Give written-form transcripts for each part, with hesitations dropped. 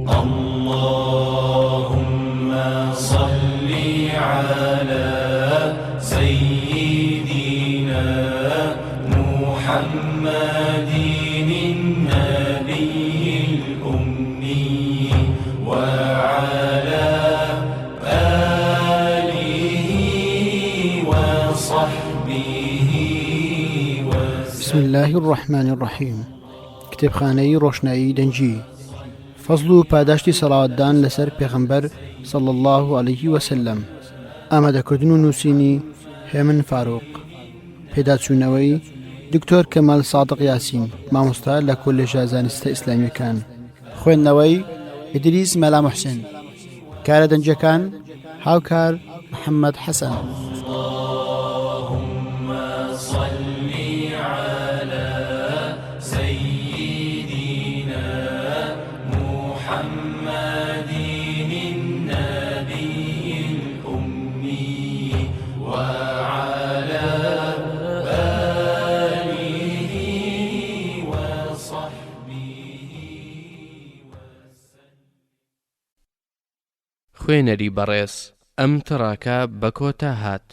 اللهم صل على سيدنا محمد النبي الأمي وعلى آله وصحبه وسلم. بسم الله الرحمن الرحيم. کتێبخانەی ڕۆشنایی دەنجی فەزڵ و پاداشتی سەڵاوەتدان لەسەر پێغەمبەر صلی الله عليه وسلم. ئامادەکردن و نووسینی هێمن فاروق. پێداچوونەوەی دکتۆر کەمال سادق یاسین، مامۆستا لە کۆلێژە زانستە ئیسلامیەکان. خوێندنەوەی ئیدریس مەلا موحسین. کارە دەنجەکان هاوکار محەممەد حەسەن. خوێنەری بەڕێز ئەم تڕاکە بەکۆتا هات.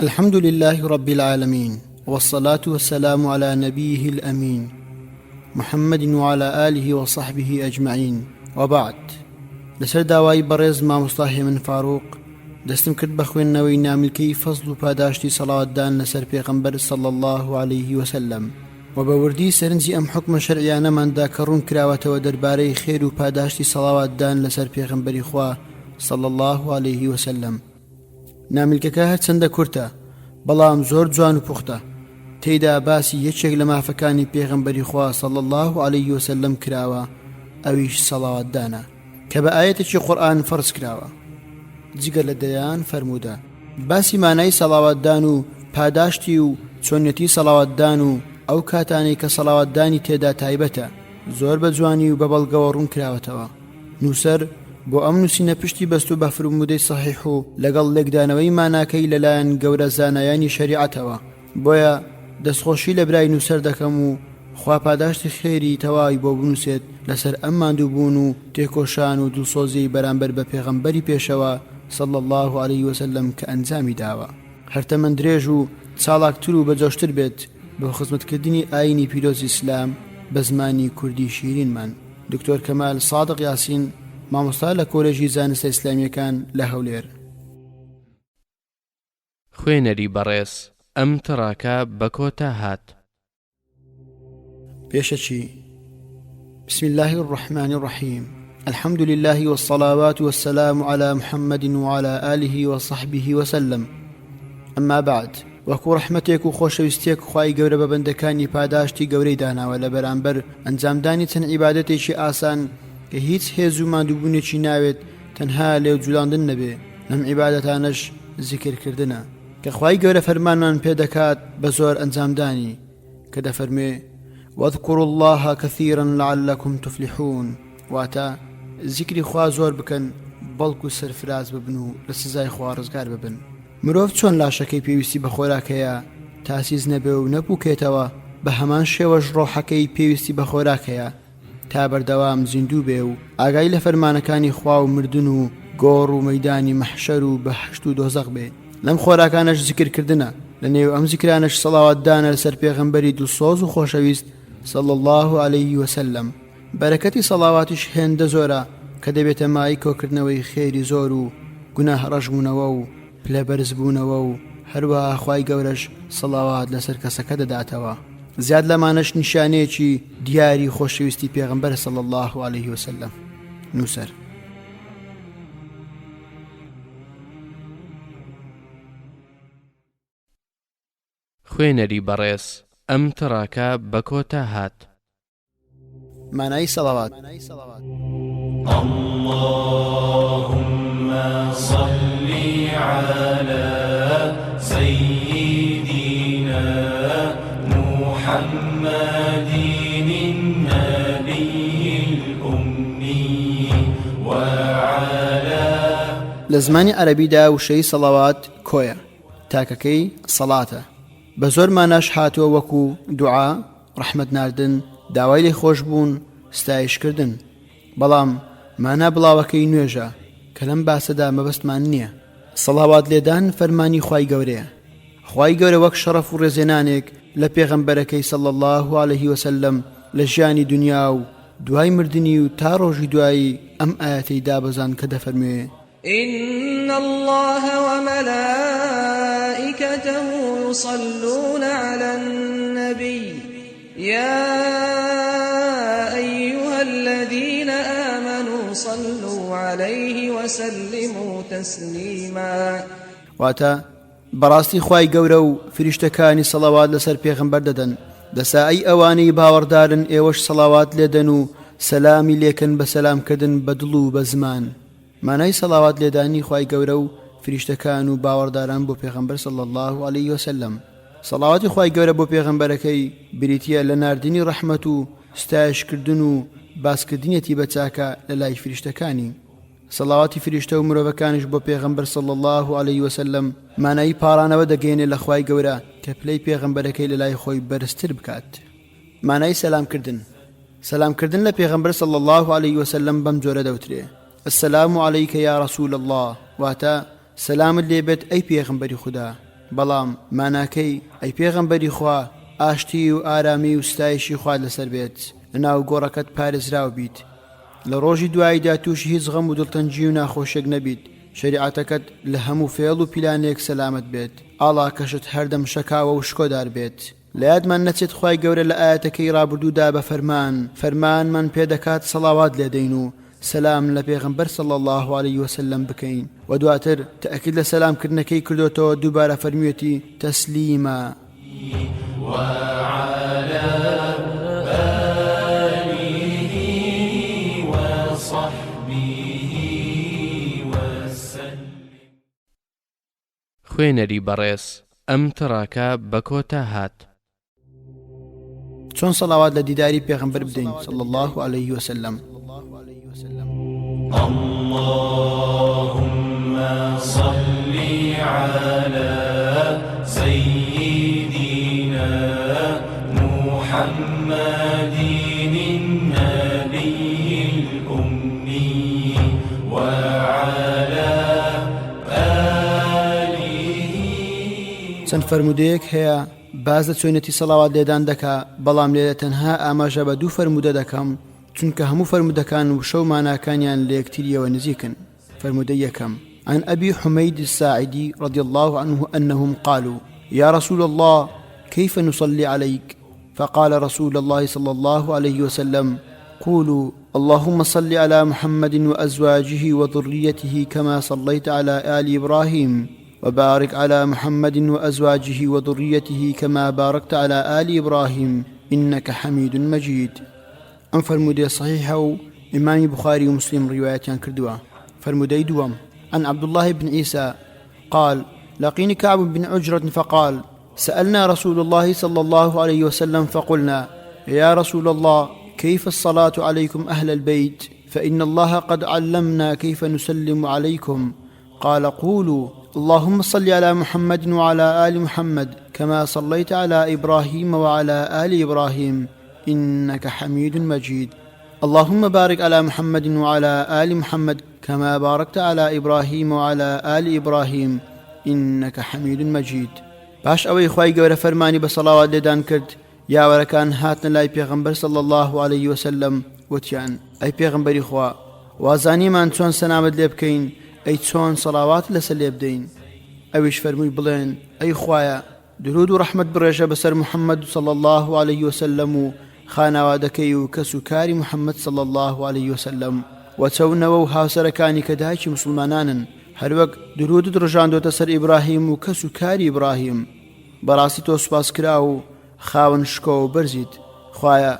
الحمد لله رب العالمين والصلاة والسلام على نبيه الأمين محمد وعلى آله وصحبه أجمعين وبعد. لسر داوای بەڕێز مامۆستا هێمن فاروق دەستم کرد بە خوێندنەوەی ناملکەی فەزڵ و پاداشتی سەڵاوەتدان لەسەر پێغەمبەر صلی الله عليه وسلم و بە وردی سەرنجی ئەم حکمە شەرعیانەماندا کە ڕوون کراوەتەوە دەربارەی خێر و پاداشتی سەڵاوەتدان لەسەر پێغەمبەری خوا صلی الله عليه وسلم. ناملکەکە هەرچەندە کورتە بەڵام زۆر جوان و پوختە. تێیدا باسی یەکێک لە مافەکانی پێغەمبەری خوا صلی الله عليه وسلم کراوە، ئەویش سەڵاوەتدانە کە بە ئاەتێکی قورئان فەرز کراوە. جگە لە دەیان فەرموودە باسی مانای سەڵاوەتدان و پاداشتی و چۆنیەتی سەڵاوەتدان و ئەو کاتانەی کە سەڵاوەتدانی تێدا تایبەتە زۆر بە جوانی و بە بەڵگەوە ڕوون کراوەتەوە. نووسەر بۆ ئەم نووسینە پشتی بەست و بە فرموودەی سەحیح و لەگەڵ لێکدانەوەی ماناکەی لەلایەن گەورە زانایانی شەریعەتەوە. بۆیە دەستخۆشی لە برای نووسەر دەکەم و خوا پاداشتی خێری تەواوی بۆ بنووسێت لەسەر ئەم ماندووبوون و تێکۆشان و دڵسۆزی بەرامبەر بە پێغەمبەری پێشەوە صلی الله عليه وسلم کە ئەنجامی داوە. هەرتەمەند درێژ و چاڵاکتر و بەجۆشتر بێت بۆ خزمەتکردنی ئاینی پیرۆزی ئیسلام بە زمانی کوردی شیرینمان. دکتۆر کەمال سادق یاسین، مامۆستا لە کۆلێژی زانستە ئیسلامیەکان لە هەولێر. خوێنەری بەڕێز ئەم تڕاکە بەکۆتا هات. پێشەچی بسم الله الرحمن الرحيم. الحمد لله والصلوات والسلام على محمد وعلى آله وصحبه وسلم. أما بعد، وەکو ڕەحمەتێک و خۆشەویستێک خوای گەورە بە بەندەکانی پاداشتی گەورەی داناوە لە بەرامبەر ئەنجامدانی چەند عیبادەتێکی ئاسان کە هیچ هێز و ماندووبوونێکی ناوێت تەنها لێو جوڵاندن نەبێ. لەم عیبادەتانەش زیکرکردنە کە خوای گەورە فەرمانمان پێدەکات بە زۆر ئەنجامدانی کە دەفەرمێ واذكروا الله كثيرا لعلكم تفلحون، واتە زیکری خوا زۆر بکەن بەڵکو سەرفراز ببن و لە سزای خوا ڕزگار ببن. مرۆڤ چۆن لاشەکەی پێویستی بە خۆراکەیە تاسیز نەبێ و نەبووکێتەوە، بە هەمان شێوەش ڕۆحەکەی پێویستی بە خۆراکەیە تا بەردەوام زیندوو بێ و ئاگای لە فەرمانەکانی خوا و مردن و گۆڕ و مەیدانی مەحشەر و بەهشت و دۆزەق بێ. لەم خۆراکانەش زیکرکردنە، لە نێو ئەم زیکرانەش سەڵاوەتدانە لەسەر پێغەمبەری دڵسۆز و خۆشەویست صلی الله عليه وسلم. بەرەکەتی سەڵاواتیش هێندە زۆرە کە دەبێتە مای کۆکردنەوەی خێری زۆر و گوناه ڕەشبوونەوە و پلەبەرزبوونەوە و هەروەها خوای گەورەش سەڵاوات لەسەر کەسەکە دەداتەوە. زیاد لەمانەش نیشانەیەکی دیاری خۆشەویستی پێغەمبەر صلی الله عليه وسلم. نووسەر خوێنەری بەڕێز ئەم تڕاکە بەکۆتا هات. مانای سەڵاوات. اللهم صل على سيدنا محمد النبي الأمي وعلى. لە زمانی عەرەبیدا وشەی سەڵاوات کۆیە، تاکەکەی سەڵاتە. بە زۆر ماناش هاتووە وەکو دوعا، ڕەحمەت ناردن، داوای لێخۆش بوون، ستایشکردن. بەڵام مانا بڵاوەکەی نوێژە کە لەم باسەدا مەبەستمان نییە. سەڵاوات لێدان فەرمانی خوای گەورەیە. خوای گەورە وەک شەڕەف و ڕێزێنانێک لە پێغەمبەرەکەی صلی الله عليه وسلم لە ژیانی دنیا و دوای مردنی و تا ڕۆژی دوایی ئەم ئاەتەی دابەزان کە دەفەرموێ: إن الله وملائكته يصلون على النبي يا أيها الذين آمنوا صلوا عليه وسلموا تسليما. واتە بەڕاستی خوای گەورە و فریشتەکانی سەڵاوات لەسەر پێغەمبەر دەدەن. دەسا ئەی ئەوانەی باوەڕدارن ئێوەش سەڵاوات لێدەن و سەلامی لێکن بە سەلامکردن بە دڵ و بە زمان. مانای سەڵاوات لێدانی خوای گەورە و فریشتەکان و باوەڕداران بۆ پێغەمبەر صلی الله عليه وسلم. سەڵاواتی خوای گەورە بۆ پێغەمبەرەکەی بریتیە لە ناردنی ڕەحمەت و ستایشکردن و باسکردنیەتی بە چاکە لە لای فریشتەکانی. سەڵاواتی فریشتە و مرۆڤەکانش بۆ پێغەمبەر صلی الله عليه وسلم مانایی پاڕانەوە دەگەێنێ لە خوای گەورە کە پلەی پێغەمبەرەکەی لە لای خۆی بەرزتر بکات. مانای سەلامکردن. سەلامکردن لە پێغەمبەر صلی الله عليه وسلم بەم جۆرە دەوترێ: السلام عليك يا رسول الله، واتە سەلامت لێبێت ئەی پێغەمبەری خوددا. بەڵام ماناکەی ئەی پێغەمبەری خوا، ئاشتی و ئارامی و ستایشی خوا لەسەر بێت، لەناو گۆڕەکەت پارێزراو بیت، لە ڕۆژی دواییدا تووشی هیچ غەم و دڵتەنجی و ناخۆشێک نەبیت، شریعەتەکەت لە هەموو فێڵ و پیلانێک سەلامت بێت، ئاڵا کەشت هەردەم شەکاوە و شکۆدار بێت. لە یادمان نەچێت خوای گەورە لە ئاەتەکەی ڕابردوودا بە فەرمانمان پێدەکات سەڵاوات لێدەین و سەلام لە پێغەمبەر صلی الله عليه وسلم بکەین، و دواتر تەئکید لە سەلامکردنەکەی کردوتەوە دووبارە فەرمیوێتی تەسلیما. خوێنەری بەڕێز ئەم تڕاکە بە کۆتا هات. چۆن سەڵاوات لە دیداری پێغەمبەر بدەین صلی الله عليه وسلم. اللهم صل على سيدنا محمد النبي الأمي وعلى آله. چەند فەرمودەیەک هەیە باز لە چۆنێتی سەڵاوات لێدان دەکا، بەڵام لێرە تەنها ئاماژە بە دوو فەرمودە دەکەم، چونکە هەموو فەرمودەکان و شەو ماناکانیان لە یەکتریەوە نزیکن. فەرمودەی یەکەم: عن أبي حميد الساعدي رضي الله عنه أنهم قالوا: يا رسول الله كيف نصلي عليك؟ فقال رسول الله صلى الله عليه وسلم: قولوا اللهم صل على محمد وأزواجه وذريته كما صليت على آل إبراهيم، وبارك على محمد وأزواجه وذريته كما باركت على آل إبراهيم إنك حميد مجيد. أم فرمودي صحيحة إمام بخاري ومسلم رواية كردوا. فرمودي دوام: عن عبد الله بن عيسى قال: لقيني كعب بن عجرة فقال: سألنا رسول الله صلى الله عليه وسلم فقلنا: يا رسول الله كيف الصلاة عليكم أهل البيت؟ فإن الله قد علمنا كيف نسلم عليكم. قال: قولوا اللهم صل على محمد وعلى آل محمد كما صليت على إبراهيم وعلى آل إبراهيم إنك حميد مجيد. اللهم بارك على محمد وعلى آل محمد كما باركت على إبراهيم وعلى آل إبراهيم إنك حميد مجيد. باش ئەوەی خوای گەورە فەرمانی بە سەڵاوات لێدان کرد، یاوەرەکان هاتنە لای پێغەمبەر صلی الله عليه وسلم، وتیان: ئەی پێغەمبەری خوا، وازانیمان چۆن سەلامت لێ بکەین، ئەی چۆن سەڵاوات لەسەر لێ بدەین. ئەویش فەرمووی بڵێن: ئەی خوایە، درود و ڕەحمەت بڕێژە بەسەر محەممەد صلی الله عليه وسلم و خانەوادەکەی و کەس و کاری محەممەد صلی الله عليه وسلم، وچەونەوە و هاوسەرەکانی کە دایکی مسلمانانن، هەروەک درودت ڕژاندۆتە سەر ئیبراهیم و کەس و کاری ئیبراهیم. بەڕاستی تۆ سوپاس کرا و خاوەن شکۆ و بەرزیت. خوایە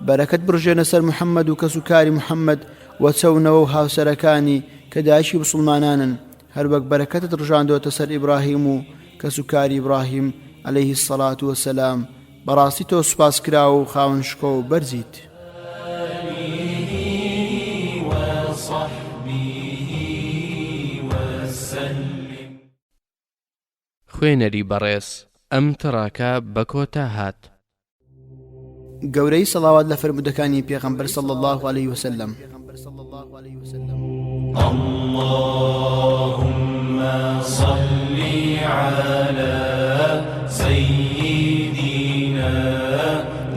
بەرەکەت بڕژێنە سەر محەممەد و کەس و کاری محەممەد، وچەونەوە و هاوسەرەکانی کە دایکی مسلمانانن، هەروەک بەرەکەتت ڕژاندۆتە سەر ئیبراهیم و کەس و کاری ئیبراهیم عەلەیه السەڵات وەسەلام. بەڕاستی تۆ سوپاس کرا و خاوەن شکۆ و بەرزیت. خوێنەری بەڕێز ئەم تڕاکە بە کۆتا هات. گەورەی سەڵاوات لە فرمودەکانی پێغەمبەر صلی الله عليه وسلم. اللهم صل على سيدنا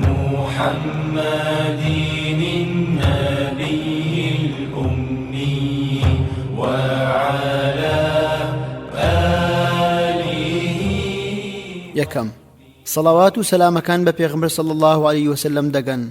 محمد النبي الأمي وعلى آله. یەکەم سەڵاوات و سەلامەکان بە پێغەمبەر صلی الله عليه وسلم دەگەن.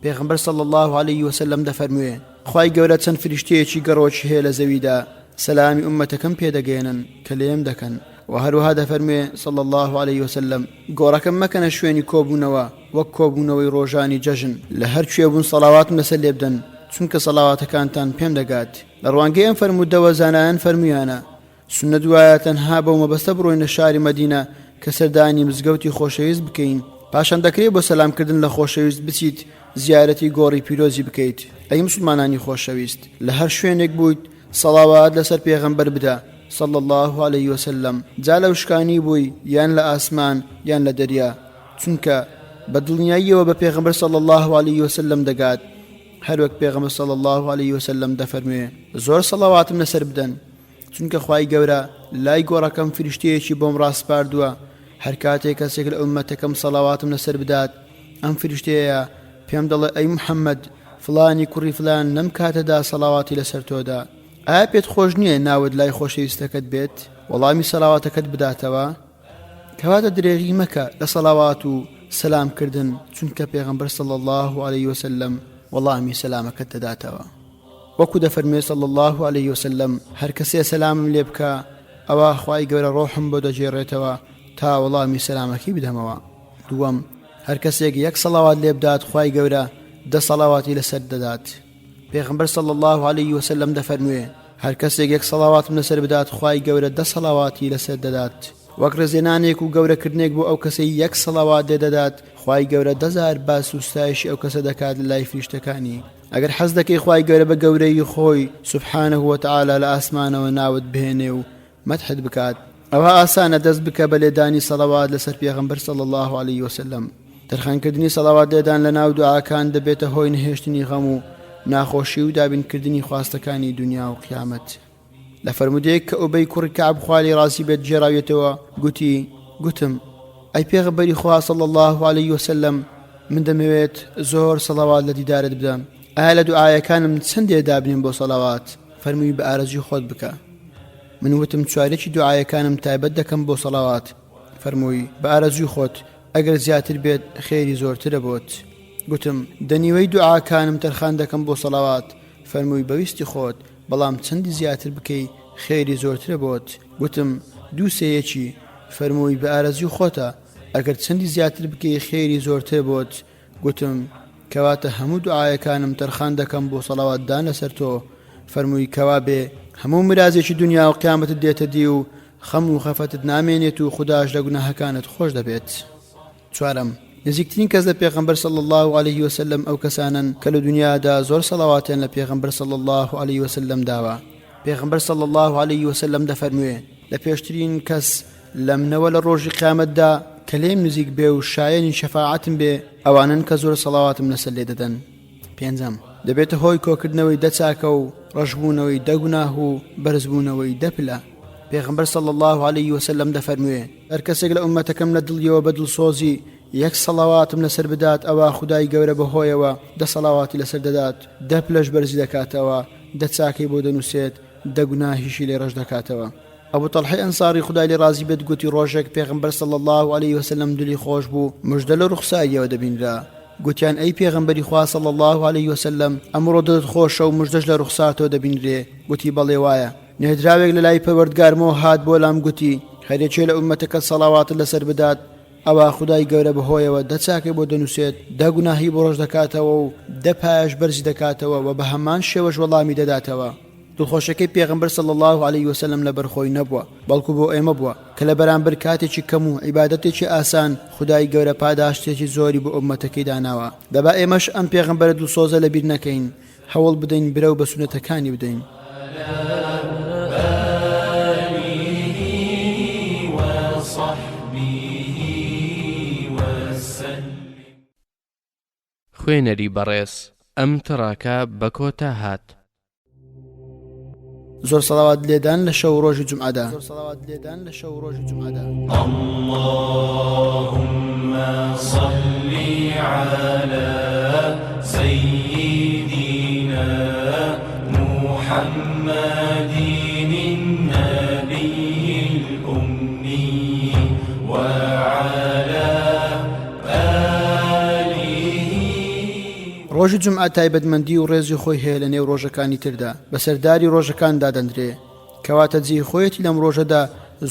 پێغەمبەر صلی الله عليه وسلم دەفەرموێ خوای گەورە چەند فریشتەیەکی گەڕۆکی هەیە لە زەویدا سەلامی ئومەتەکەم پێدەگەێنن کە لێم دەکەن و هەروەها دەفەرموێ صلی الله عليه وسلم گۆڕەکەم مەکەنە شوێنی کۆبوونەوە وەک کۆبوونەوەی ڕۆژانی جەژن لە هەر کوێ بوون سەڵاواتم لەسەر لێ بدەن چونکە سەڵاواتەکانتان پێم دەگات. لە ڕوانگەی ئەم فەرموودەوە زانایان فەرموویانە سونەت وایە تەنها بەو مەبەستە بڕۆینە شاری مەدینە کە سەردانی مزگەوتی خۆشەویست بکەین پاشان دەکرێت بۆ سەلامکردن لە خۆشەویست بچیت زیارەتی گۆڕی پیرۆزی بکەیت. ئەی مسلمانانی خۆشەویست لە هەر شوێنێک بوویت سەڵاوات لەسەر پێغەمبەر بدە صلی الله عليه وسلم جا لە وشکانی بووی یان لە ئاسمان یان لە دەریا چونکە بە دڵنیاییەوە بە پێغەمبەر صلی الله عليه وسلم دەگات هەروەک پێغەمبەر صلی الله عليه وسلم دەفەرموێ زۆر سەڵاواتم لەسەر بدەن چونکە خوای گەورە لای گۆڕەکەم فریشتەیەکی بۆم ڕاستپاردووە هەر کاتێک کەسێک لە ئومەتەکەم سەڵاواتم لەسەر بدات ئەم فریشتەیە پێم دەڵێ ئەی محەممەد فلانی کوڕی فلان لەم کاتەدا سەڵاواتی لەسەر تۆدا ئایا پێت خۆش نییە ناوت لای خۆشەویستەکەت بێت وەڵامی سەڵاواتەکەت بداتەوە کەواتە درێغی مەکە لە سەڵاوات و سەلامکردن چونکە پێغەمبەر صلی الله عليه وسلم وەڵامی سەلامەکەت دەداتەوە. وەکو دەفەرمێ صلی الله عليه وسلم هەر کەسێ سەلامم لێ بکە ئەوە خوای گەورە ڕۆحم بۆ دەجێڕێتەوە تا وەڵامی سەلامەکەی بدەمەوە. دووەم هەر کەسێک یەک سەڵاوات لێ بدات خوای گەورە 10 سەڵاواتی لەسەر دەدات. پێغەمبەر صلی الله عليه وسلم دەفەرموێ هەر کەسێک یەک سەڵاواتم لەسەر بدات خوای گەورە 10 سەڵاواتی لەسەر دەدات. وەک ڕێزێنانێک و گەورەکردنێک بۆ ئەو کەسەی یەک سەڵاوات لێ دەدات خوای گەورە 10,000 باس و ستایشی ئەو کەسە دەکات لە لای فریشتەکانی. ئەگەر حەز دەکەی خوای گەورە بە گەورەی خۆی سبحانه وتعالى لە ئاسمانەوە ناوت بهێنێ و مەدحت بکات ئەوە ئاسانە دەست بکە بە لێدانی سەڵاوات لەسەر پێغەمبەر صلی الله عليه وسلم. تەرخانکردنی سەڵاوات لێدان لە ناو دوعاکان دەبێتە هۆی نهێشتنی غەم و ناخۆشی و دابینکردنی خواستەکانی دنیا و قیامەت. لە فەرمودەیەک کە ئوبەی کوڕی کەعب خوالی ڕازی بێت جێراوێتەوە گوتم ئەی پێغەمبەری خوا صلی الله عليه وسلم من دەمەوێت زۆر سەڵاوات لە دیدارت بدەم ئایا لە دوعاەکانم چەندێ دابنیم بۆ سەڵاوات فەرمووی بە ئارەزوی خۆت بکە. من وتم چوارێکی دوعاەکانم تایبەت دەکەم بۆ سەڵاوات فەرمووی بە ئارەزوی خۆت ئەگەر زیاتر بێت خێری زۆرترە بۆت. گوتم دەنیوەی دوعاکانم تەرخان دەکەم بۆ سەڵاوات فەرمووی بەویستی خۆت بەڵام چەندی زیاتر بکەی خێری زۆرترە بۆت. گوتم 2 سێیەکی فەرمووی بە ئارەزوی خۆتە ئەگەر چەندی زیاتر بکەی خێری زۆرتر بۆت. گوتم کەواتە هەموو دوعاەکانم تەرخان دەکەم بۆ سەڵاوات دان لەسەر تۆ فەرمووی کەوا بێ هەموو مرازێکی دنیا و قیامەتت دێتە دی و خەم و خەفەتت نامێنێت و خوداش لە گوناهەکانت خۆش دەبێت. چوارەم نزیکترین کەس لە پێغەمبەر صلی الله عليه وسلم ئەو کەسانن کە لە دنیادا زۆر سەڵاواتیان لە پێغەمبەر صلی الله عليه وسلم داوە. پێغەمبەر صلی الله عليه وسلم دەفەرموێ لە پێشترین کەس لە منەوە لە ڕۆژی قیامەتدا کە لێم نزیک بێ و شایەنی شەفاعەتم بێ ئەوانن کە زۆر سەڵاواتم لەسەر لێ دەدەن. پێنجەم دەبێتە هۆی کۆکردنەوەی 10 چاکە و ڕەشبوونەوەی 10 گوناه و بەرزبوونەوەی 10 پلە. پێغەمبەر صلی الله عليه وسلم دەفەرموێ هەر کەسێک لە ئومەتەکەم لە دڵیەوە بە دڵسۆزی یەک سەڵاواتم لەسەر بدات ئەوە خودای گەورە بەهۆیەوە 10 سەڵاواتی لەسەر دەدات 10 پلەش بەرزی دەکاتەوە 10 چاکەی بۆ دەنووسێت 10 گوناهیشی لێ ڕەش دەکاتەوە. ئەبوو تەڵحی ئەنساری خودای لێ ڕازی بێت گوتی ڕۆژێک پێغەمبەر صلی الله عليه وسلم دلی خۆش بوو مژدە لە ڕوخساییەوە دەبینرا. گوتیان ئەی پێغەمبەری خوا صلی الله عليه وسلم ئەمڕۆ دڵت خۆشە و مژدەش لە ڕوخساتەوە دەبینرێ. گوتی بەڵێ وایە. نێدراوێک لە لای پەروەردگارمەوە هات بۆ لام گوتی هەرێکێ لە ئومەتەکەت سەڵاوات لەسەر بدات ئەوە خودای گەورە بەهۆیەوە 10 چاکەی بۆ دەنووسێت 10 گوناهی بۆ ڕۆژ دەکاتەوە و 10 پایش بەرزی دەکاتەوە و بە هەمان شێوەش وەڵامی دەداتەوە. دڵخۆشەکەی پێغەمبەر صلی الله عليه وسلم لە بەرخۆی نەبووە بەڵکو بۆ ئێمە بووە کە لە بەرامبەر کاتێکی کەم و عیبادەتێکی ئاسان خودای گەورە پاداشتێکی زۆری بۆ ئومەتەکەی داناوە. دەبا ئێمەش ئەم پێغەمبەرە دڵسۆزە لەبیر نەکەین هەوڵ بدەین برە و بە سونەتەکانی بدەین. خوێنەری بەڕێز ئەم تڕاکە بە کۆتا هات. زۆر سەڵاوات لێدان لە شەو ڕۆژی جومعەدا. اللهم صل على سيدنا محمد النبي الأمي وعلى ڕۆژی جومعە تایبەتمەندی و ڕێزی خۆی هەیە لە نێو ڕۆژەکانی تردا بە سەرداری ڕۆژەکاندا دەندرێ کەواتە جێی خۆیەتی لەم ڕۆژەدا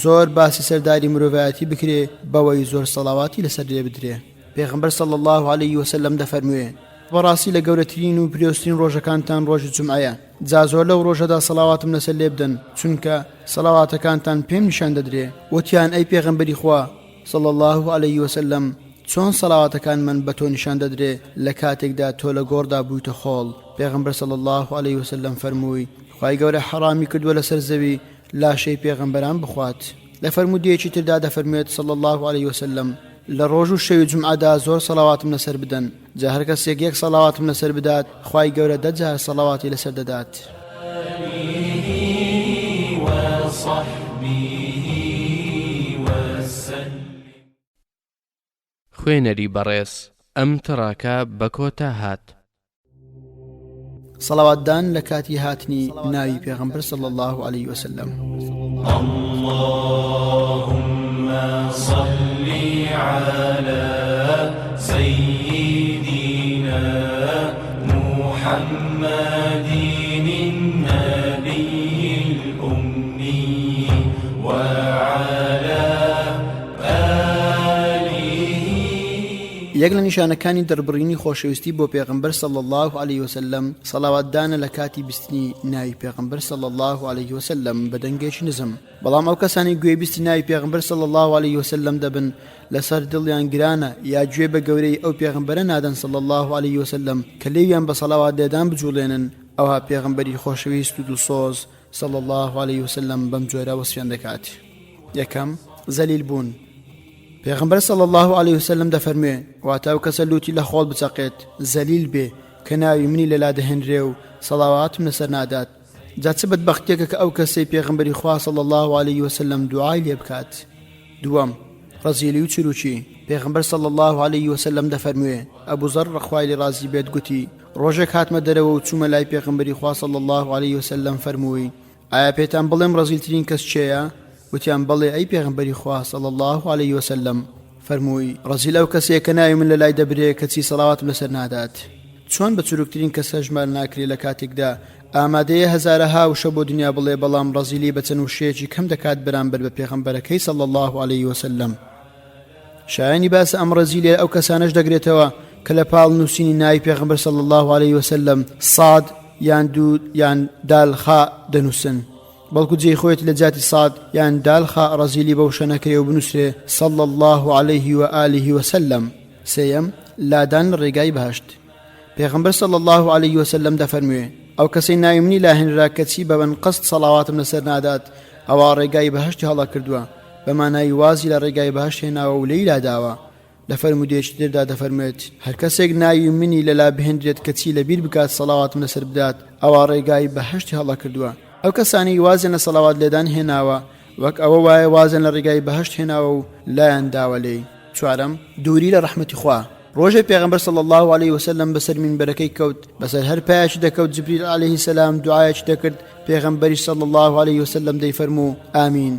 زۆر باسی سەرداری مرۆڤایەتی بکرێ بەوەی زۆر سەڵاواتی لەسەر لێ بدرێ. پێغەمبەر صلی الله علیه وسلم دەفەرموێ بەڕاستی لە گەورەترین و پرێوسترین ڕۆژەکانتان ڕۆژی جومعەیە، جا زۆر لەو ڕۆژەدا سەڵاواتم لەسەر لێ بدەن چونکە سەڵاواتەکانتان پێم نیشان دەدرێ. وتیان ئەی پێغەمبەری خوا صلی الله علیه وسلم چۆن سەڵاواتەکان من بە تۆ نیشان دەدرێ لە کاتێکدا تۆ لە گۆڕدا بوویتە خۆڵ؟ پێغەمبەر صلی الله علیه وسلم فەرمووی خوای گەورە حەڕامی کردووە لەسەر زەوی لاشەی پێغەمبەران بخوات. لە فەرموودەیەکی تردا دەفەرموێت صلی الله علیه وسلم لە ڕۆژ و شەوی جومعەدا زۆر سەڵاواتم لەسەر بدەن، جا هەر کەسێک یەک سەڵاواتم لەسەر بدات خوای گەورە 10 جار سەڵاواتی لەسەر دەدات. خوێنەری بەڕێز ئەم تڕاکە بە کۆتا هات. سەڵاواتدان لە کاتی هاتنی ناوی پێغەمبەر صلی الله علیه وسلم. اللهم صل على سيدنا محمد النبي الأمي وعلى یەک لە نیشانەکانی دەربڕینی خۆشەویستی بۆ پێغەمبەر صلی الله علیه وسلم سەڵاواتدانە لە کاتی بیستنی ناوی پێغەمبەر صلی الله علیه وسلم بە دەنگێکی نزم. بەڵام ئەو کەسانی گوێبیستی ناوی پێغەمبەر صلی الله علیه وسلم دەبن لەسەر دڵیان گرانە یا گوێ بە گەورەی ئەو پێغەمبەرە نادەن صلی الله علیه وسلم کە لێویان بە سەڵاوات لێدان بجوڵێنن، ئەوها پێغەمبەری خۆشەویست و دڵسۆز صلی الله علیه وسلم بەم جۆرە وەسفیان دەکات. یەکەم زەلیل بوون. پێغەمبەر صلی الله علیه وسلم دەفەرموێ واتە ئەو کەسە لوتی لە خۆڵ بچەقێت زەلیل بێ کە ناوی منی لەلا دەهێنرێ و سەڵاواتم لەسەر نادات، جا چ بەدبەختێکە کە ئەو کەسەی پێغەمبەری خوا صلی الله علیه وسلم دوعای لێ بکات. دووەم ڕەزیلی و چروکی. پێغەمبەر صلی الله علیه وسلم دەفەرموێ ئەبوو زەر ڕەخوای لێ ڕازی بێت گوتی ڕۆژێک هاتمە دەرەوە و چوومە لای پێغەمبەری خوا صلی الله علیه وسلم فەرمووی ئایا پێتان بڵێم ڕەزیلترین کەس کێیە؟ وتیان بەڵێ ئەی پێغەمبەری خوا صلی الله علیه وسلم. فەرمووی ڕەزیل ئەو کەسێک کە ناوی من لە لای دەبرێ کەچی سەڵاواتم لەسەر نادات. چۆن بە چروکترین کەسە ژمار ناکرێت لە کاتێکدا ئامادەیە هەزارەها وشە بۆ دنیا بڵێ بەڵام ڕەزیلی بە چەند وشەیەکی کەم دەکات بەرامبەر بە پێغەمبەرەکەی صلی الله علیه وسلم. شایانی باسە ئەم ڕەزیلێ ئەو کەسانەش دەگرێتەوە کە لە پاڵ نووسینی ناوی پێغەمبەر صلی الله علیه وسلم ساد یان دوود یان دال خا دەنووسن، بەڵکو جێی خۆیەتی لە جاتی ساد یان دالخا ڕەزیلی بەو شە نەکرێ و بنووسێ صلی الله علیه و آله وسلم. سێیەم لادان لە ڕێگای بەهەشت. پێغەمبەر صلی الله علیه وسلم دەفەرموێ ئەو کەسەی ناوی منی لا هێنرا کەچی بەبەن قەست سەڵاواتم لەسەر نادات ئەوە ڕێگای بەهەشتی هەڵا کردووە، بەمانای وازی لە ڕێگای بەهەشت هێناوە و لێی لاداوە. لە فەرمودێکی تردا دەفەرمێت هەر کەسێک ناوی منی لەلا بهێنرێت کەچی لەبیر بکات سەڵاواتم لەسەر بدات ئەوە ڕێگای بەهەشتی هەڵا کردووە. ئەو کەسانی وازن لە سەڵاوات لێدان هێناوە وەک ئەوە وایە وازن لە ڕێگای بەهەشت هێناوە و لایەن داوە لێی. چوارەم دووری لە ڕەحمەتی خوا. ڕۆژێ پێغەمبەر صلی الله علیه وسلم بەسەر مینبەرەکەی کەوت، بەسەر هەر پایەکی دەکەوت جبریل علیه السلام دوعایەکی دەکرد، پێغەمبەری صلی الله علیه وسلم دەیفەرموو ئامین.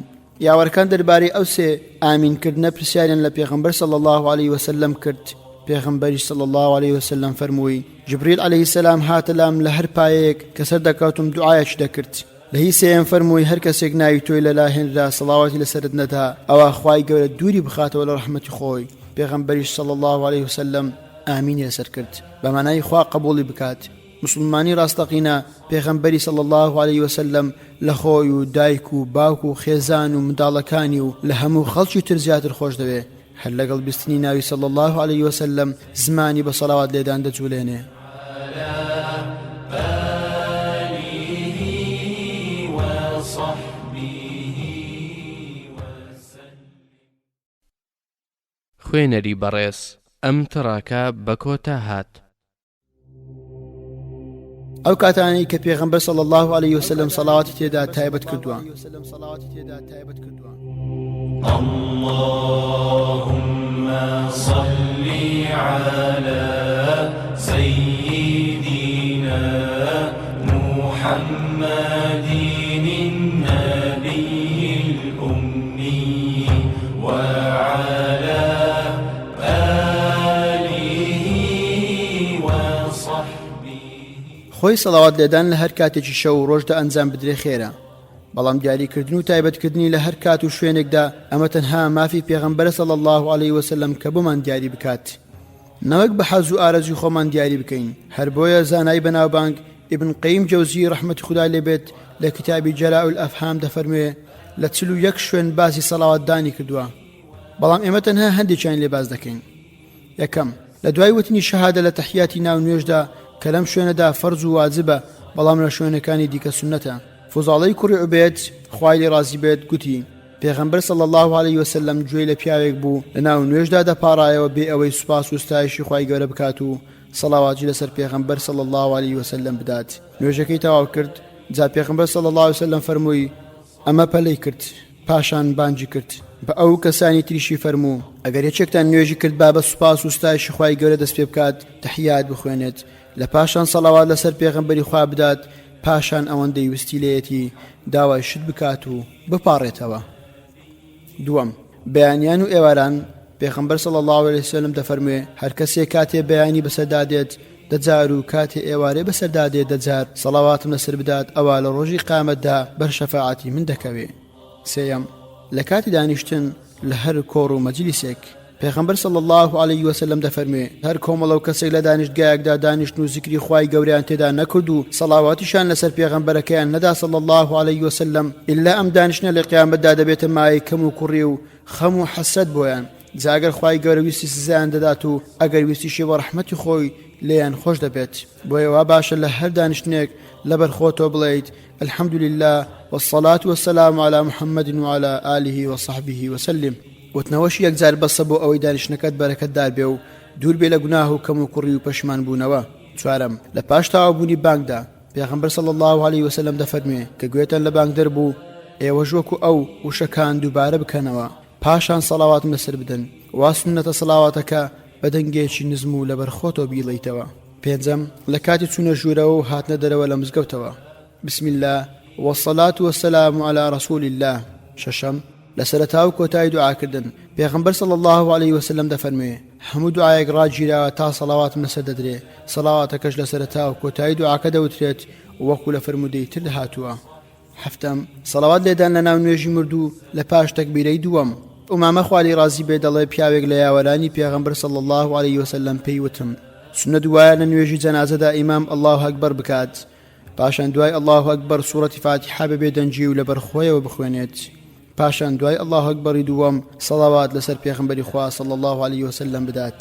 یاوەرەکان دەربارەی ئەو سێ ئامینکردنە پرسیاریان لە پێغەمبەر صلی الله علیه وسلم کرد. پێغەمبەری صلی الله علیه وسلم فەرمووی جبریل علیه السلام هاتە لام لە هەر پایەیەک کە سەر دەکەوتم دوعایەکی دەکرد. لە هی سێیەم فەرمووی هەر کەسێک ناوی تۆی لەلا هێنرا سەڵاواتی لەسەرت نەدا ئەوە خوای گەورە دووری بخاتەوە لە ڕەحمەتی خۆی. پێغەمبەریش صلی الله علیه وسلم ئامین لەسەر کرد بەمانای خوا قبوڵی بکات. مسلمانی ڕاستەقینە پێغەمبەری صلی الله علیه وسلم لە خۆی و دایک و باوک و خێزان و منداڵەکانی و لە هەموو خەڵکی تر زیاتر خۆش دەوێ، هەر لەگەڵ بیستنی ناوی صلی الله علیه وسلم زمانی بە سەڵاوات لێدان دەجوڵێنێ. خوێنەری بەڕێز ئەم تڕاکە بە کۆتا هات. ئەو کاتانەی کە پێغەمبەر صلی الله عليه وسلم سەڵاواتی تێدا تایبەت کردووە. اللهم صل على سيدنا محمد النبي الأمي وعلى آله وصحبه. خۆی سەڵاوات لێدان لە هەر کاتێکی شەو و ڕۆژدا ئەنجام بدرێ خێرە، بەڵام دیاریکردن و تایبەتکردنی لە هەر کات و شوێنێکدا ئەمە تەنها مافی پێغەمبەرە صلی الله عليه وسلم کە بۆمان دیاری بکات، نەوەک بە حەز و ئارەزوی خۆمان دیاری بکەین. هەر بۆیە زانای بەناوبانگ ئیبن قەیم جەوزی ڕەحمەتی خودای لێبێت لە کتابی جەلاء الئەفهام دەفەرموێ لە 41 شوێن باسی سەڵاواتدانی کردووە، بەڵام ئێمە تەنها هەندێکیان لێ باز دەکەین. یەکەم، لە دوای وتنی شەهادە لە تەحیاتی ناو نوێژدا کە لەم شوێنەدا فەرز و واجبە، بەڵام لە شوێنەکانی دیکە سونەتە. فوزاڵەی کوڕی عوبەید خوای لێ ڕازی بێت گوتی پێغەمبەر صلی الله عليه وسلم گوێی لە پیاوێک بوو لە ناو نوێژدا دەپاڕایەوە بێ ئەوەی سوپاس و ستایشی خوای گەورە بکات و سەڵاواتی لەسەر پێغەمبەر صلی الله عليه وسلم بدات. نوێژەکەی تەواو کرد، جا پێغەمبەر صلی الله عليه وسلم فەرمووی ئەمە پەلەی کرد، پاشان بانجی کرد. بە ئەو کەسانی تریشی فەرموو ئەگەر یەکێکتان نوێژی کرد با بە سوپاس و ستایشی خوای گەورە دەست پێ بکات، تەحیات بخوێنێت، لە پاشان سەڵاوات لەسەر پێغەمبەری خوا بدات، پاشان ئەوەندەی وستی لێیەتی داوای شت بکات و بپاڕێتەوە. دووەم، بەیانیان و ئێواران پێغەمبەر صلی الله عليه وسلم دەفەرموێ هەر کەسێ کاتێ بەیانی بەسەردادێت دەجار و کاتێ ئێوارێ بەسەردادێت دەجار سەڵاواتم لەسەر بدات، ئەوە لە ڕۆژی قیامەتدا بەر شەفاعەتی من دەکەوێ. سێیەم، لە کاتی دانیشتن لە هەر کۆڕ و مەجلیسێک پێغەمبەر صلی الله عليه وسلم دەفەرموێ هەر کۆمەڵە و کەسێک لە دانیشتگایەکدا دانیشتن و زیکری خوای گەورەیان تێدا نەکرد و سەڵاواتیشان لەسەر پێغەمبەرەکەیان نەدا صلی الله عليه وسلم، ئللا ئەم دانیشتنە لە قیامەتدا دەبێتە مای کەم و کوڕی و خەم و حەسەد بۆیان. جا ئەگەر خوای گەورە ویستی سزایان دەدات و ئەگەر ویستیشی بە ڕەحمەتی خۆی لێیان خۆش دەبێت. بۆیە وا باشە لە هەر دانیشتنێک لەبەر خۆتەوە بڵێیت الحمد لله والصلاة والسلام على محمد وعلى آله وصحبه وسلم. وتنەوەش یەکجار بەسە بۆ ئەوەی دانیشتنەکەت بەرەکەتدار بێ و دوور بێ لە گوناه و کەم و کوڕی و پەشمان بوونەوە. چوارەم، لە پاش تەواوبوونی بانگدا پێغەمبەر صلی الله عليه وسلم دەفەرموێ کە گوێتان لە بانگ دەربوو ئێوەش وەکو ئەو وشەکان دووبارە بکەنەوە، پاشان سەڵاواتم لەسەر بدەن، وا سونەتە سەڵاواتەکە بە دەنگێکی نزم و لەبەر خۆتەوە بیڵیتەوە. پێنجەم، لە کاتی چوونە ژوورەوە و هاتنە دەرەوە لە مزگەوتەوە بسم الله والصلاة والسلام على رسول الله. شەشەم، لە سەرەتا و کۆتایی دوعاکردن پێغەمبەر صلی الله عليه وسلم دەفەرموێ هەموو دوعایەک ڕاگیراوە تا سەڵاواتم لەسەر دەدرێ، سەڵاواتەکەش لە سەرەتا و کۆتایی دوعاکە دەوترێت وەکو لە فەرمودەی تر هاتووە. هەفتەم، سەڵاوات لێدان لە ناو نوێژی مردوو لە پاش تەکبیرەی دووەم. ئومامە خوالی ڕازی بێ دەڵێ پیاوێک لە یاوەرانی پێغەمبەر صلی الله عليه وسلم پێی وتم سنە دوایە لە نوێژی جەنازەدا ئیمام الله ئەکبەر بکات، پاشان دوای الله ئەکبەر سوورەتی فاتحە ببێ دەنجی و لەبەر خۆیەوە بخوێنێت، پاشان دوای الله ئەکبەری دووەم سەڵاوات لەسەر پێغەمبەری خوا صلی الله عليه وسلم بدات.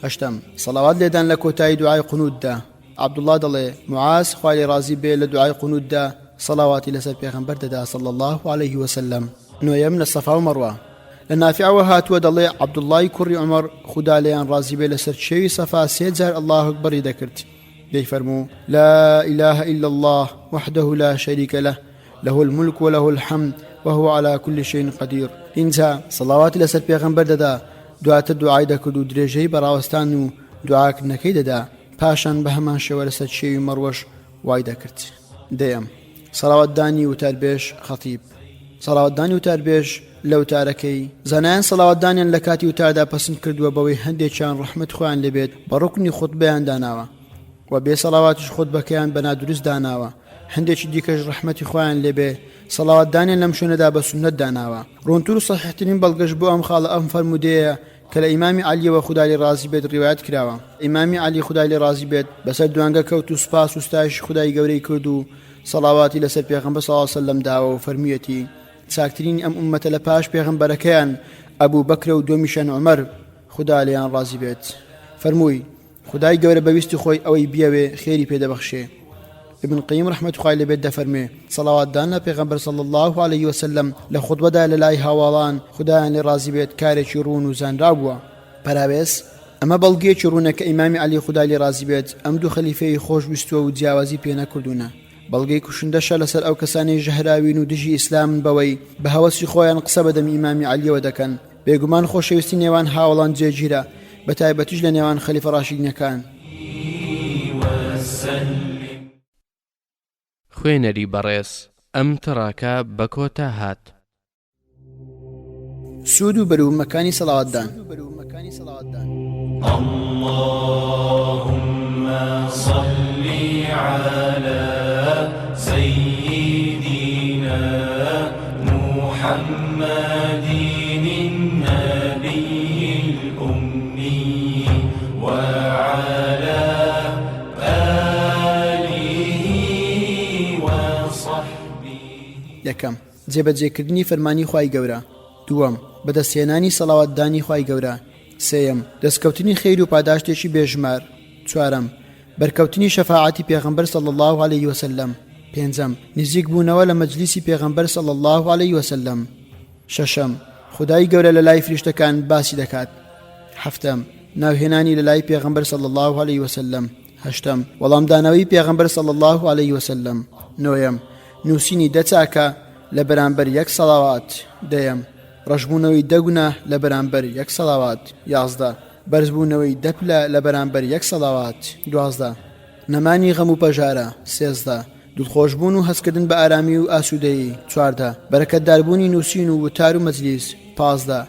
هەشتم، سەڵاوات لێدان لە کۆتایی دوعای قونوتدا. عەبدوڵڵا دەڵێ معاز خوای ڕازی بێ لە دوعای قونوتدا سەڵاواتی لەسەر پێغەمبەر دەدا صلی الله عليه وسلم. نوێیەم، لە سەفا و مەڕوا لە نافعەوە هاتووە دەڵێ عەبدوڵڵای کوڕی عومەر خودا لێیان ڕازی بێ لەسەر چێوی سەفا 3 جار الله ئەکبەری دەکرد، دەی فەرموو لا إله إلا الله وحده لا شريك له له الملك وله الحمد وهو على كل شيء قدير. اینجا سەڵاواتی لەسەر پێغەمبەر دەدا، دواتر دوعای دەکرد و درێژەی بەڕاوەستان و دوعاکردنەکەی دەدا، پاشان بە هەمان شێوە لەسەر چێوی مەڕوەش وای دەکرد. دەیەم، سەڵاواتدانی وتاربێژ خەتیب. سەڵاواتدانی وتاربێژ لە وتارەکەی زانایان سەڵاواتدانیان لە کاتی وتاردا پەسند کردووە بەوەی هەندێکیان ڕەحمەت خۆیان لێبێت بە ڕوکنی خوتبەیان داناوە و بێ سەڵاواتیش خوتبەکەیان بە نادروست داناوە، هەندێکی دیکەش ڕەحمەتی خۆیان لێبێ سەڵاواتدانیان لەم شوێنەدا بە سونەت داناوە. ڕۆنتور و سەحیحترین بەڵگەش بۆ ئەم خاڵە ئەم فەرمودەیە کە لە ئیمامی عەلیەوە خودای لێ ڕازی بێت ڕیوایەت کراوە. ئیمامی عەلی خودای لێ ڕازی بێت بەسەر دوانگە کەوت و سوپاس و ستایشی خودای گەورەی کرد و سەڵاواتی لەسەر پێغەمبەر صلی الله علیه وسلم داوە و فەرموویەتی چاکترین ئەم ئومەتە لە پاش پێغەمبەرەکەیان ئەبوو بەکرە و دومیشان عومەر خودای لێیان ڕازی بێت. فەرمووی خودای گەورە بەویستی خۆی ئەوەی بیەوێ خێری پێدەبەخشێ. ابن قیم رحمة خوای لێبێت دەفەرمێ سەڵاواتدان لە پێغەمبەر صلی الله عليه وسلم لە خوتبەدا لە لای هاوڵان خودایان لێ ڕازی بێت کارێکی ڕوون و زانرا بووە. پەراوێز ئەمە بەڵگەیەکی ڕوونە کە ئیمامی عەلی خودای لێ ڕازی بێت ئەم دوو خەلیفەی خۆشویستووە و جیاوازی پێ نەکردوونە. بەڵگەی کوشندەشە لەسەر ئەو کەسانی ژەهراوین و دژی ئیسلامن بەوەی بە هەوەسی خۆیان قسە بە دەمی ئیمامی عەلیەوە دەکەن. بێگومان خۆشەویستی نێوان هاوڵان جێگیرە، بە تایبەتیش لە نێوان خەلیفە ڕاشیدینەکان. خوێنەری بەڕێز ئەم تڕاکە بە کۆتا هات. سوود و بەرومەکانی سەڵاواتدان. اللهم صل على سيدنا محمد النبي الأمي وعلى آله وصحبه. یەکەم جێبەجێکردنی فەرمانی خوای گەورە. دووەم بەدەستهێنانی سەڵاواتدانی خوای گەورە. سێیەم دەستکەوتنی خەیر و پاداشتێکی بێژمار. چوارەم بەرکەوتنی شەفاعەتی پێغەمبەر صلی الله عليه وسلم. پێنجەم نزیک بوونەوە لە مەجلیسی پێغەمبەر صلی الله عليه وسلم. شەشەم خودای گەورە لە لای فریشتەکان باسی دەکات. هەفتەم ناوهێنانی لە لای پێغەمبەر صلی الله عليه وسلم. هەشتەم وەڵامدانەوەی پێغەمبەر صلی الله عليه وسلم. نۆیەم نووسینی دەچاکە لە بەرامبەر یەک سەڵاوات. دەیەم ڕەشبوونەوەی دەگونە لە بەرامبەر یەک سەڵاوات. یازدە بەرزبوونەوەی دەپلە لە بەرامبەر یەک سەڵاوات. دوازدە نەمانی غەم و پەژارە. سێزدە دڵخۆشبوون و هەستکردن بە ئارامی و ئاسوودەیی. چواردە بەرەکەتداربوونی نووسین و وتار و مەجلیس. پازدە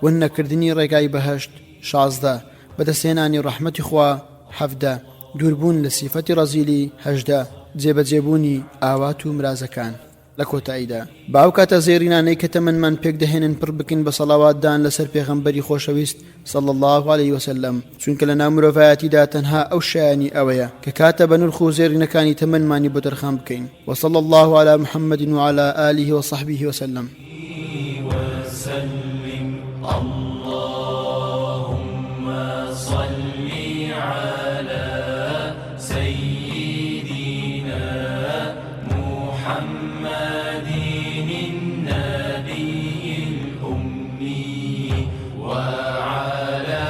ون نەکردنی ڕێگای بەهەشت. شازدە بەدەستهێنانی ڕەحمەتی خوا. هەفدە دووربوون لە سیفەتی ڕەزیلی. هەژدە جێبەجێبوونی ئاوات و مرازەکان. لە کۆتاییدا باو کاتە زێڕینانەی کە تەمەنمان پێک دەهێنن پڕ بکەین بە سەڵاواتدان لەسەر پێغەمبەری خۆشەویست صلی الله عليه وسلم، چونکە لە ناو مرۆڤایەتیدا تەنها ئەو شایانی ئەوەیە کە کاتە بە نرخ و زێڕینەکانی تەمەنمانی بۆ دەرخان بکەین. وصلى الله على محمد وعلى آله وصحبه وسلم. اللهم صل على سيدنا محمد النبي الأمي وعلى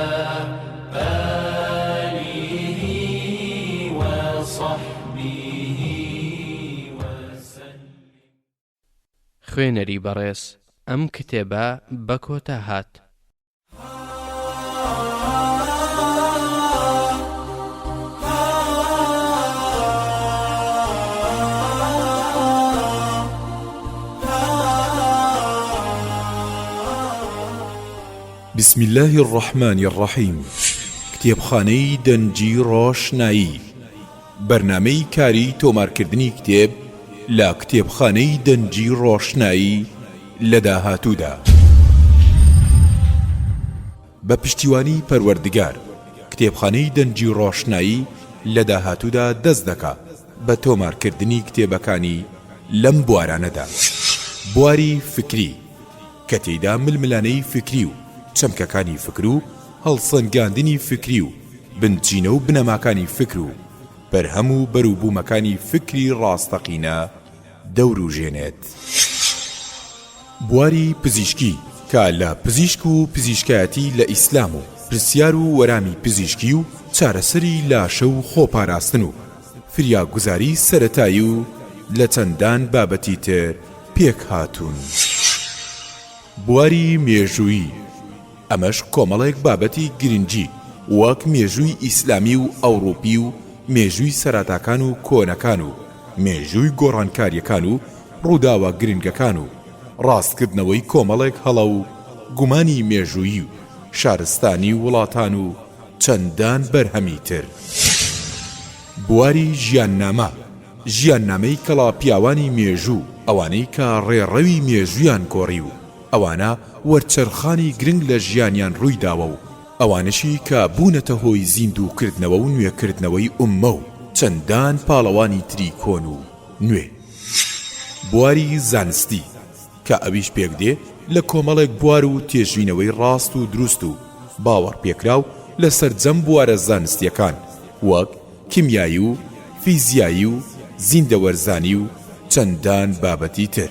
آله وصحبه وسلم. خوێنەری بەڕێز ئەم کتێبە بە کۆتا هات. بسم الله الرحمن الرحيم. کتێبخانەی دەنجی ڕۆشنایی، بەرنامەی کاری تۆمارکردنی کتێب لە کتێبخانەی دەنجی ڕۆشنایی لە داهاتوودا بە پشتیوانی پەروەردگار. کتێبخانەی دەنجی ڕۆشنایی لە داهاتوودا دەست دەکات بە تۆمارکردنی کتێبەکانی لەم بوارانەدا. بواری فکری کە تێیدا ململانەی فکری و چەمکەکانی فکر و هەڵسەنگاندنی فکری و بنچینە و بنەماکانی فکر و بەرهەم و بەرووبوومەکانی فکری ڕاستەقینە دەوروژێنێت. بواری پزیشکی کە لە پزیشک و پزیشکایەتی لە ئیسلام و پرسیار و وەرامی پزیشکی و چارەسەری لاشە و خۆپاراستن و فریاگوزاری سەرەتایی و لە چەندان بابەتی تر پێک هاتوون. بواری مێژووی، ئەمەش کۆمەڵێک بابەتی گرنگی وەک مێژووی ئیسلامی و ئەوڕۆپی و مێژووی سەراتاکان و کۆنەکان و مێژووی گۆڕانکاریەکان و ڕووداوە گرنگەکان و ڕاستکردنەوەی کۆمەڵێک هەڵە و گومانی مێژووی و شارستانی وڵاتان و چەندان بەرهەمی تر. بواری ژیاننامە، ژیاننامەی کەڵا پیاوانی مێژوو، ئەوانەی کە ڕێڕەوی مێژویان کۆڕی و ئەوانە وەرچەرخانی گرنگ لە ژیانیان ڕووی داوە و ئەوانشی کە بوونەتە هۆی زیندووکردنەوە و نوێکردنەوەی ئوممە و چەندان پاڵەوانی تری کۆن و نوێ. بواری زانستی کە ئەویش پێک دێ لە کۆمەڵێک بوار و تێژینەوەی ڕاست و دروست و باوەڕ پێکراو لە سەرجەم بوارە زانستیەکان وەک کیمیایی و فیزیایی و زیندەوەرزانی و چەندان بابەتی تر.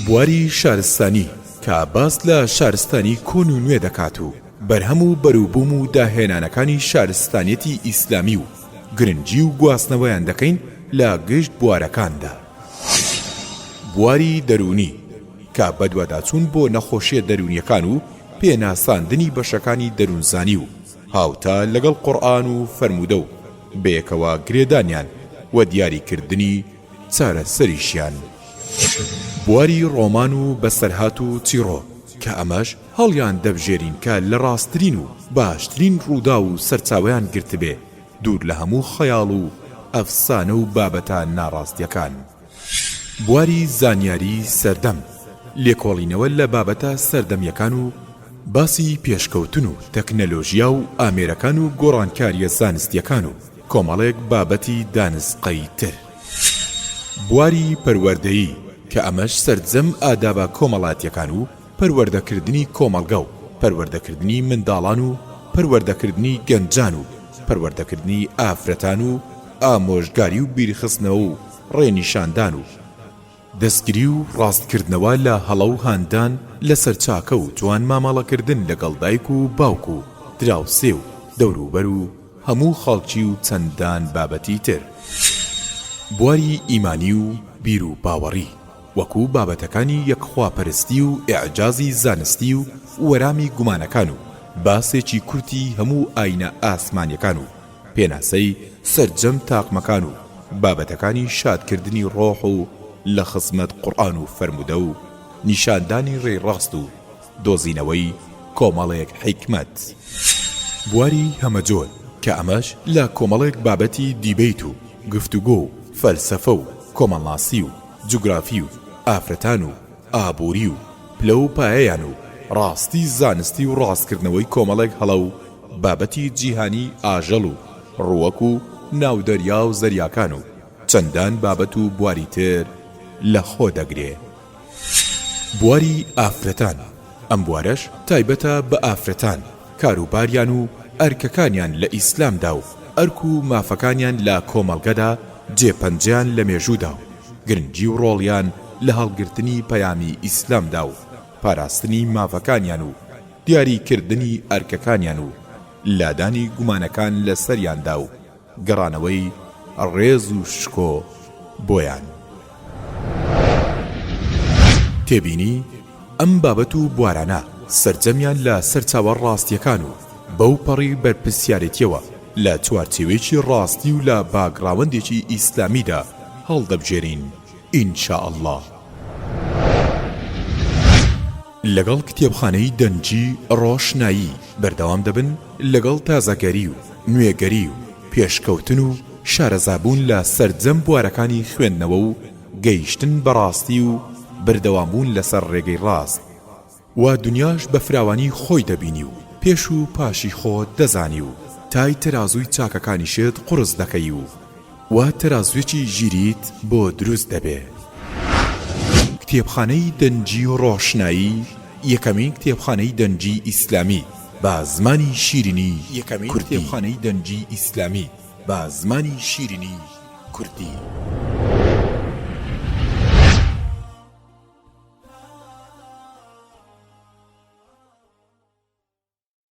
بواری شارستانی کە باس لە شارستانی کۆن و نوێ دەکات و بەرهەم و بەروبووم و داهێنانەکانی شارستانیەتی ئیسلامی و گرنگی و گواستنەوەیان دەکەین لە گشت بوارەکاندا. بواری دەرونی کە بەدواداچوون بۆ نەخۆشیە دەرونیەکان و پێناساندنی بەشەکانی دەروونزانی و هاوتا لەگەڵ قورئان و فەرموودە و بەیەکەوە گرێدانیان و دیاریکردنی چارەسەریشیان. بواری ڕۆمان و بەسەرهات و چیرۆ کە ئەمەش هەڵیان دەبژێرین کە لە ڕاستترین و باشترین ڕوودا و سەرچاوەیان گرتبێ دوور لە هەموو خەیاڵ و ئەفسانە و بابەتە ناڕاستیەکان. بواری زانیاری سەردەم لێکۆڵینەوە لە بابەتە سەردەمیەکان و باسی پێشکەوتن و تەکنەلۆژیا و ئامێرەکان و گۆڕانکاریە زانستیەکان و کۆمەڵێک بابەتی دانسقەی تر. بواری پەروەردەیی کە ئەمەش سەرجەم ئادابە کۆمەڵاتیەکان و پەروەردەکردنی کۆمەڵگە و پەروەردەکردنی منداڵان و پەروەردەکردنی گەنجان و پەروەردەکردنی ئافرەتان و ئامۆژگاری و بیرخستنەوە و ڕێنیشاندان و دەستگیری و ڕاستکردنەوە لە هەڵە و هاندان لەسەر چاکە و جوان مامەڵەکردن لەگەڵ دایک و باوک و دراوسێ و دەوروبەر و هەموو خەڵکی و چەندان بابەتی تر. بواری ئیمانی و بیر و باوەڕی وەکو بابەتەکانی یەکخواپەرستی و ئیعجازی زانستی و وەرامی گومانەکان و باسێکی کورتی هەموو ئاینە ئاسمانیەکان و پێناسەی سەرجەم تاقمەکان و بابەتەکانی شادکردنی ڕۆح و لە خزمەت قورئان و فەرموودە و نیشاندانی ڕێڕاست و دۆزینەوەی کۆمەڵێک حیکمەت. بواری هەمەجۆر کە ئەمەش لە کۆمەڵێک بابەتی دیبەیت و گفتوگۆ و فەلسەفە و کۆمەڵناسی و جوگرافی و ئافرەتان و ئابووری و پلە و پایەیان و ڕاستی زانستی و ڕاستکردنەوەی کۆمەڵێک هەڵە و بابەتی جیهانی ئاژەڵ و ڕووەک و ناودەریا و زەریاکان و چەندان بابەت و بواری تر لە خۆ دەگرێ. بواری ئافرەتان ئەم بوارەش تایبەتە بە ئافرەتان کاروباریان و ئەرکەکانیان لە ئیسلامدا و ئەرک و مافەکانیان لە کۆمەڵگەدا جێپەنجیان لە مێژوودا و گرنگی و ڕۆڵیان لە هەڵگرتنی پەیامی ئیسلامدا و پاراستنی مافەکانیان و دیاریکردنی ئەرکەکانیان و لادانی گومانەکان لە سەریاندا و گەڕانەوەی ڕێز و شکۆ بۆیان. تێبینی ئەم بابەت و بوارانە سەرجەمیان لە سەرچاوە ڕاستیەکان و بەو پەڕی بەرپرسیارەتیەوە لە چوارچێوێکی ڕاستی و لە باگراوەندێکی ئیسلامیدا هەڵدەبژێرین ئینشاء الله. لەگەڵ کتێبخانەی دەنجی ڕۆشنایی بەردەوام دەبن لەگەڵ تازەگەری و نوێگەری و پێشکەوتن و شارەزابوون لە سەرجەم بوارەکانی خوێندنەوە و گەیشتن بەڕاستی و بەردەوامبوون لەسەر ڕێگەی ڕاست و دنیاش بە فراوانی خۆی دەبینی و پێش و پاشی خۆت دەزانی و تای تەرازووی چاکەکانیشت قورس دەکەی و تەرازوێکی ژیریت بۆ دروست دەبێ. کتێبخانەی دەنجی و ڕۆشنایی یەکەمین کتێبخانەی دەنجی ئیسلامی بە زمانی شیرینی کوردی. کتێبخانەی دەنجی ئیسلامی بە زمانی شیرینی کوردی.